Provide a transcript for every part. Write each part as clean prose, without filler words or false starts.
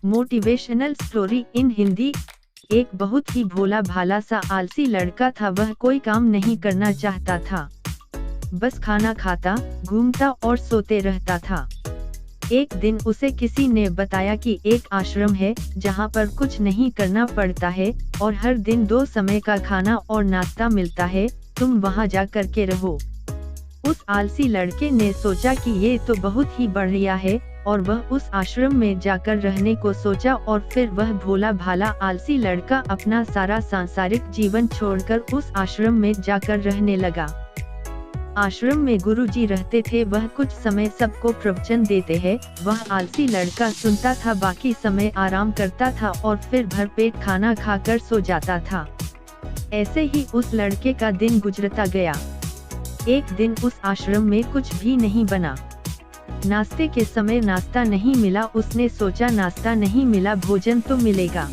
Motivational story in Hindi. एक बहुत ही भोला भाला सा आलसी लड़का था। वह कोई काम नहीं करना चाहता था, बस खाना खाता, घूमता और सोते रहता था। एक दिन उसे किसी ने बताया कि एक आश्रम है जहाँ पर कुछ नहीं करना पड़ता है और हर दिन 2 समय का खाना और नाश्ता मिलता है, तुम वहाँ जा कर के रहो। उस आलसी लड़के ने सोचा कि ये तो बहुत ही बढ़िया है और वह उस आश्रम में जाकर रहने को सोचा और फिर वह भोला भाला आलसी लड़का अपना सारा सांसारिक जीवन छोड़कर उस आश्रम में जाकर रहने लगा। आश्रम में गुरुजी रहते थे, वह कुछ समय सबको प्रवचन देते हैं। वह आलसी लड़का सुनता था, बाकी समय आराम करता था और फिर भरपेट खाना खाकर सो जाता था। ऐसे ही उस लड़के का दिन गुजरता गया। एक दिन उस आश्रम में कुछ भी नहीं बना। नाश्ते के समय नाश्ता नहीं मिला। उसने सोचा नाश्ता नहीं मिला, भोजन तो मिलेगा।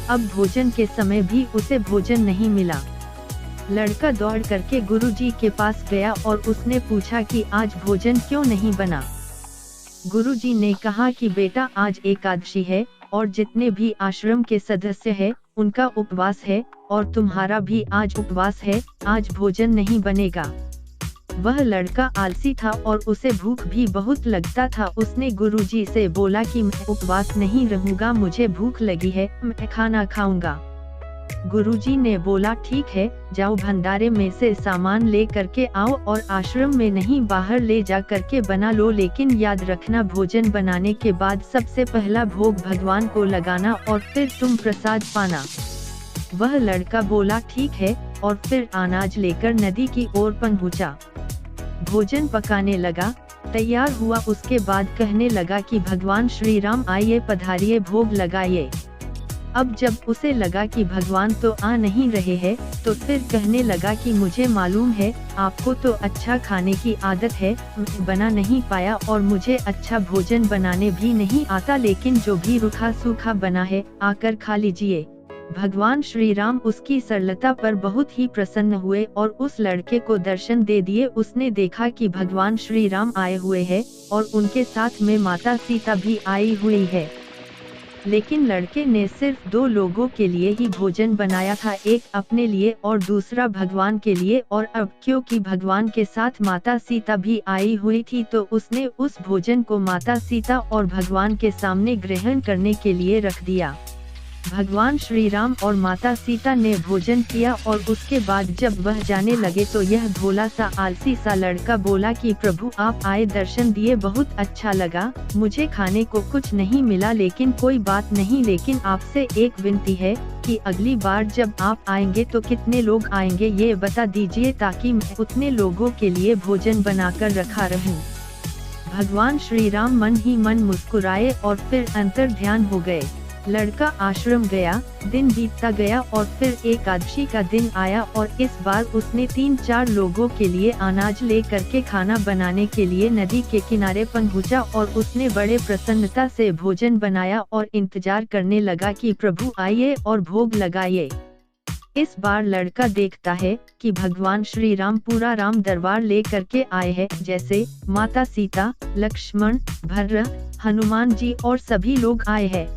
अब भोजन के समय भी उसे भोजन नहीं मिला। लड़का दौड़ करके गुरुजी के पास गया और उसने पूछा कि आज भोजन क्यों नहीं बना। गुरुजी ने कहा कि बेटा, आज एकादशी है और जितने भी आश्रम के सदस्य हैं उनका उपवास है और तुम्हारा भी आज उपवास है, आज भोजन नहीं बनेगा। वह लड़का आलसी था और उसे भूख भी बहुत लगता था। उसने गुरुजी से बोला कि मैं उपवास नहीं रहूंगा, मुझे भूख लगी है, मैं खाना खाऊंगा। गुरुजी ने बोला ठीक है, जाओ भंडारे में से सामान ले करके आओ और आश्रम में नहीं बाहर ले जा करके बना लो, लेकिन याद रखना भोजन बनाने के बाद सबसे पहला भोग भगवान को लगाना और फिर तुम प्रसाद पाना। वह लड़का बोला ठीक है और फिर अनाज लेकर नदी की ओर पहुंचा। भोजन पकाने लगा, तैयार हुआ। उसके बाद कहने लगा कि भगवान श्री राम आइए, पधारिए, भोग लगाइए। अब जब उसे लगा कि भगवान तो आ नहीं रहे हैं, तो फिर कहने लगा कि मुझे मालूम है आपको तो अच्छा खाने की आदत है, मैं बना नहीं पाया और मुझे अच्छा भोजन बनाने भी नहीं आता, लेकिन जो भी रूखा सूखा बना है आकर खा लीजिए। भगवान श्री राम उसकी सरलता पर बहुत ही प्रसन्न हुए और उस लड़के को दर्शन दे दिए। उसने देखा कि भगवान श्री राम आए हुए हैं और उनके साथ में माता सीता भी आई हुई है, लेकिन लड़के ने सिर्फ 2 लोगों के लिए ही भोजन बनाया था, एक अपने लिए और दूसरा भगवान के लिए। और अब क्योंकि भगवान के साथ माता सीता भी आई हुई थी, तो उसने उस भोजन को माता सीता और भगवान के सामने ग्रहण करने के लिए रख दिया। भगवान श्री राम और माता सीता ने भोजन किया और उसके बाद जब वह जाने लगे तो यह भोला सा आलसी सा लड़का बोला कि प्रभु आप आए, दर्शन दिए, बहुत अच्छा लगा। मुझे खाने को कुछ नहीं मिला, लेकिन कोई बात नहीं, लेकिन आपसे एक विनती है कि अगली बार जब आप आएंगे तो कितने लोग आएंगे ये बता दीजिए, ताकि मैं उतने लोगों के लिए भोजन बनाकर रखा रहूं। भगवान श्री राम मन ही मन मुस्कुराए और फिर अंतर ध्यान हो गए। लड़का आश्रम गया, दिन बीतता गया और फिर एकादशी का दिन आया और इस बार उसने 3-4 लोगों के लिए अनाज ले करके खाना बनाने के लिए नदी के किनारे पहुंचा और उसने बड़े प्रसन्नता से भोजन बनाया और इंतजार करने लगा कि प्रभु आइए और भोग लगाइए। इस बार लड़का देखता है कि भगवान श्री राम पूरा राम दरबार ले करके आए हैं, जैसे माता सीता, लक्ष्मण, भरत, हनुमान जी और सभी लोग आए हैं।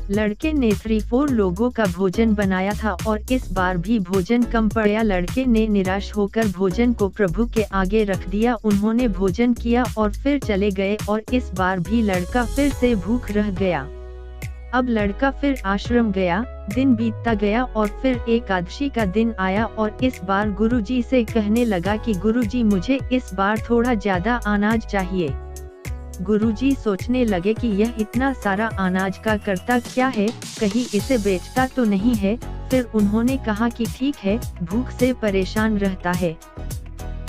लड़के ने 3-4 लोगों का भोजन बनाया था और इस बार भी भोजन कम पड़ा। लड़के ने निराश होकर भोजन को प्रभु के आगे रख दिया। उन्होंने भोजन किया और फिर चले गए और इस बार भी लड़का फिर से भूख रह गया। अब लड़का फिर आश्रम गया, दिन बीतता गया और फिर एकादशी का दिन आया और इस बार गुरुजी से कहने लगा कि गुरुजी मुझे इस बार थोड़ा ज्यादा अनाज चाहिए। गुरुजी सोचने लगे कि यह इतना सारा अनाज का करता क्या है, कहीं इसे बेचता तो नहीं है। फिर उन्होंने कहा कि ठीक है, भूख से परेशान रहता है।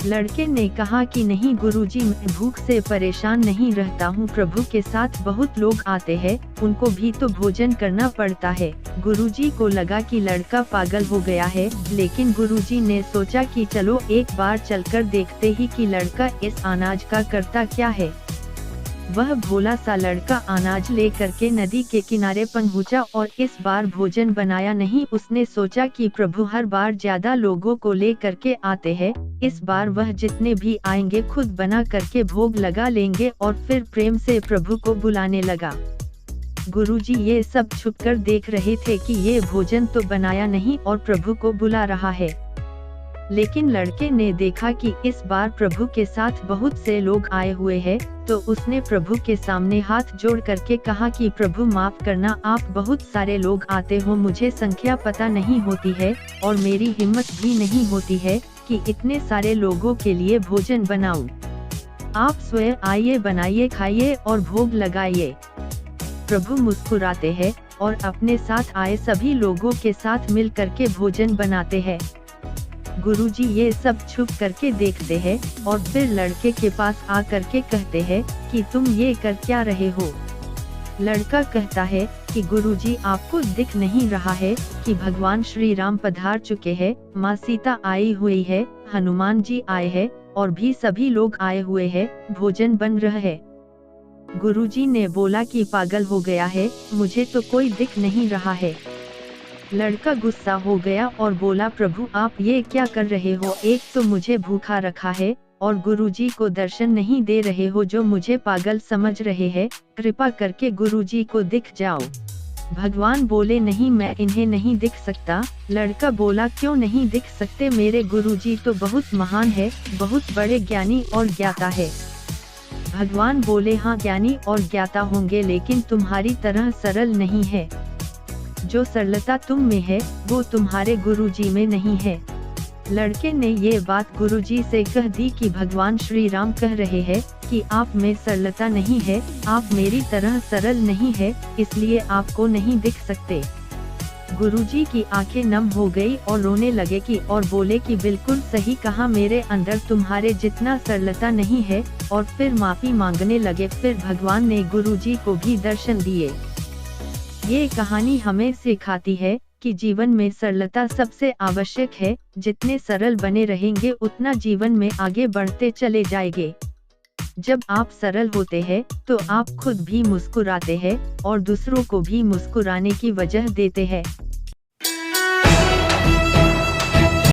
लड़के ने कहा कि नहीं गुरुजी, मैं भूख से परेशान नहीं रहता हूँ, प्रभु के साथ बहुत लोग आते हैं, उनको भी तो भोजन करना पड़ता है। गुरुजी को लगा कि लड़का पागल हो गया है, लेकिन गुरुजी ने सोचा कि चलो एक बार चलकर देखते ही कि लड़का इस अनाज का करता क्या है। वह भोला सा लड़का अनाज ले करके नदी के किनारे पहुंचा और इस बार भोजन बनाया नहीं। उसने सोचा कि प्रभु हर बार ज्यादा लोगों को ले करके आते हैं, इस बार वह जितने भी आएंगे खुद बना करके भोग लगा लेंगे और फिर प्रेम से प्रभु को बुलाने लगा। गुरुजी ये सब छुपकर देख रहे थे कि ये भोजन तो बनाया नहीं और प्रभु को बुला रहा है। लेकिन लड़के ने देखा कि इस बार प्रभु के साथ बहुत से लोग आए हुए हैं, तो उसने प्रभु के सामने हाथ जोड़ करके कहा कि प्रभु माफ करना, आप बहुत सारे लोग आते हो, मुझे संख्या पता नहीं होती है और मेरी हिम्मत भी नहीं होती है कि इतने सारे लोगों के लिए भोजन बनाऊं। आप स्वयं आइए, बनाइए, खाइए और भोग लगाइए। प्रभु मुस्कुराते हैं और अपने साथ आए सभी लोगों के साथ मिल करके भोजन बनाते हैं। गुरुजी ये सब छुप करके देखते हैं और फिर लड़के के पास आ करके कहते हैं कि तुम ये कर क्या रहे हो। लड़का कहता है कि गुरुजी आपको दिख नहीं रहा है कि भगवान श्री राम पधार चुके हैं, माँ सीता आई हुई है, हनुमान जी आए हैं और भी सभी लोग आए हुए हैं, भोजन बन रहा है। गुरुजी ने बोला कि पागल हो गया है, मुझे तो कोई दिख नहीं रहा है। लड़का गुस्सा हो गया और बोला प्रभु आप ये क्या कर रहे हो, एक तो मुझे भूखा रखा है और गुरुजी को दर्शन नहीं दे रहे हो, जो मुझे पागल समझ रहे हैं, कृपा करके गुरुजी को दिख जाओ। भगवान बोले नहीं, मैं इन्हें नहीं दिख सकता। लड़का बोला क्यों नहीं दिख सकते, मेरे गुरुजी तो बहुत महान है, बहुत बड़े ज्ञानी और ज्ञाता है। भगवान बोले हाँ ज्ञानी और ज्ञाता होंगे, लेकिन तुम्हारी तरह सरल नहीं है। जो सरलता तुम में है वो तुम्हारे गुरुजी में नहीं है। लड़के ने ये बात गुरुजी से कह दी कि भगवान श्री राम कह रहे हैं कि आप में सरलता नहीं है, आप मेरी तरह सरल नहीं है, इसलिए आपको नहीं दिख सकते। गुरुजी की आंखें नम हो गई और रोने लगे कि और बोले कि बिल्कुल सही कहा, मेरे अंदर तुम्हारे जितना सरलता नहीं है, और फिर माफी मांगने लगे। फिर भगवान ने गुरुजी को भी दर्शन दिए। ये कहानी हमें सिखाती है कि जीवन में सरलता सबसे आवश्यक है, जितने सरल बने रहेंगे उतना जीवन में आगे बढ़ते चले जाएंगे। जब आप सरल होते हैं तो आप खुद भी मुस्कुराते हैं और दूसरों को भी मुस्कुराने की वजह देते हैं।